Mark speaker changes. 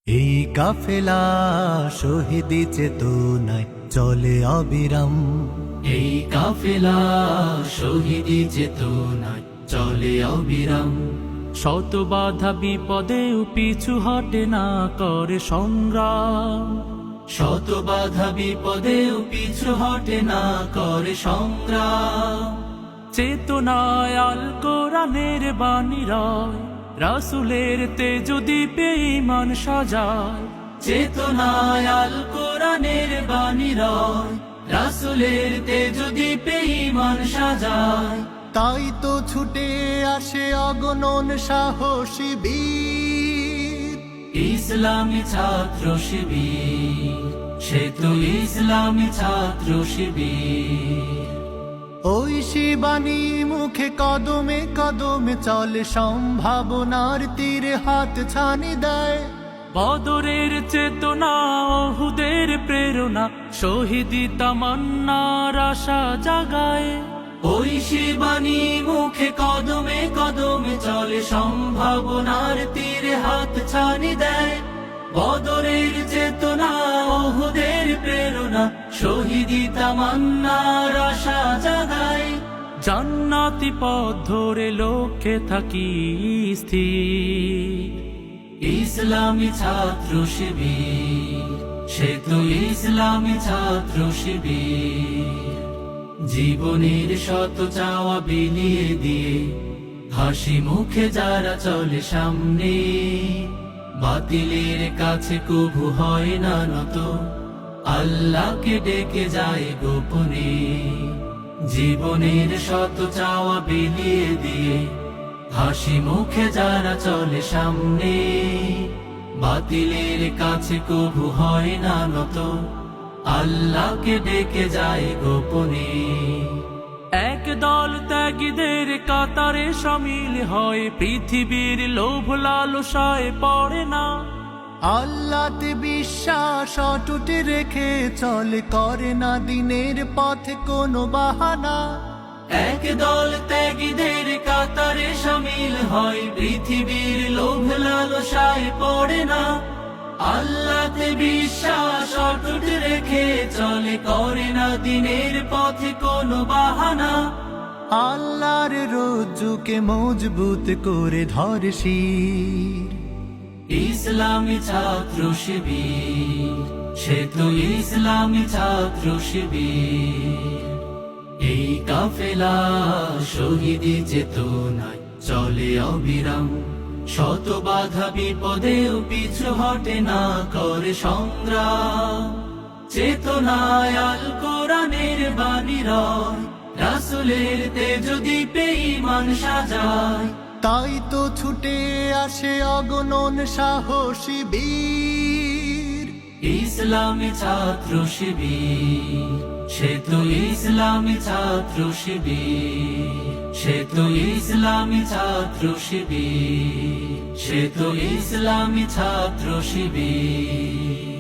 Speaker 1: এই কাফেলা শহীদি চেতনায় চলে অবিরাম।
Speaker 2: এই কাফেলা শহীদি চেতনায় চলে অবিরাম। শত বাধা বিপদেও পিছু হটে না করে সংগ্রাম। শত বাধা বিপদেও পিছু হটে না করে সংগ্রাম। চেতনায় আল কোরআনের বাণী রয়, রাসূলের তেজ দীপে ঈমান সাজায়। চেতনায় আল কোরআনের বাণী রয়, রাসূলের তেজ দীপে ঈমান সাজায়।
Speaker 1: তাই তো ছুটে আসে অগণন সাহসী বীর,
Speaker 2: ইসলামী ছাত্র শিবির। সে তো ইসলামী ছাত্র শিবির।
Speaker 1: ওই শিবানী মুখে কদমে কদমে চলে, সম্ভাবনার তীরে হাত ছানি দেয়।
Speaker 2: বদরের চেতনা, ওহুদের প্রেরণা, শহীদি তামান্নার আশা জাগায়। ওই শিবানী মুখে কদমে কদমে চলে, সম্ভাবনার তীরে হাত ছানি দেয়। বদরের চেতনা, ওহুদের প্রেরণা, শহীদি তামান্নার আশা জাগায়। জান্নাতি পথ ধরে লক্ষ্যে থাকি স্থির, ইসলামী ছাত্র শিবির। সে তো ইসলামী ছাত্র শিবির। জীবনের শত চাওয়া বিলিয়ে দিয়ে হাসি মুখে যারা চলে সামনে, বাতিলের কাছে কভু হয় না নত, আল্লাহকে ডেকে যায় গোপনে। জীবনের শত চাওয়া বিলিয়ে দিয়ে হাসি মুখে যারা চলে সামনে, বাতিলের কাছে কভু হয় না নত, আল্লাহকে ডেকে যায় গোপনে। এক দল ত্যাগীদের কাতারে শামিল হয়, পৃথিবীর লোভ লালসায় পড়ে না।
Speaker 1: আল্লাহতে বিশ্বাস অটুট রেখে চলে, করে না দিনের পথে কোনো বাহানা।
Speaker 2: এক দল ত্যাগীদের কাতারে শামিল হয়, পৃথিবীর লোভ লালসায় পড়ে না। আল্লাহতে বিশ্বাস অটুট রেখে চলে, করে না দিনের পথে কোনো বাহানা।
Speaker 1: আল্লাহর রজ্জুকে মজবুত করে ধরে শির,
Speaker 2: ইসলামী ছাত্র শিবির। সে তো ইসলামী ছাত্র শিবির। এই কাফেলা শহীদি চেতনায় চলে অবিরাম। শত বাধা বিপদেও পিছু হটে না করে সংগ্রাম। চেতনায় আল কোরআনের বাণী রয়, রাসূলের তেজ দীপে ঈমান সাজায়।
Speaker 1: তাই তো ছুটে আসে অগণন সাহসী বীর,
Speaker 2: ইসলামী ছাত্র শিবির। সে তো ইসলামী ছাত্র শিবির। সে তো ইসলামী ছাত্র শিবির। সে তো ইসলামী ছাত্র শিবির।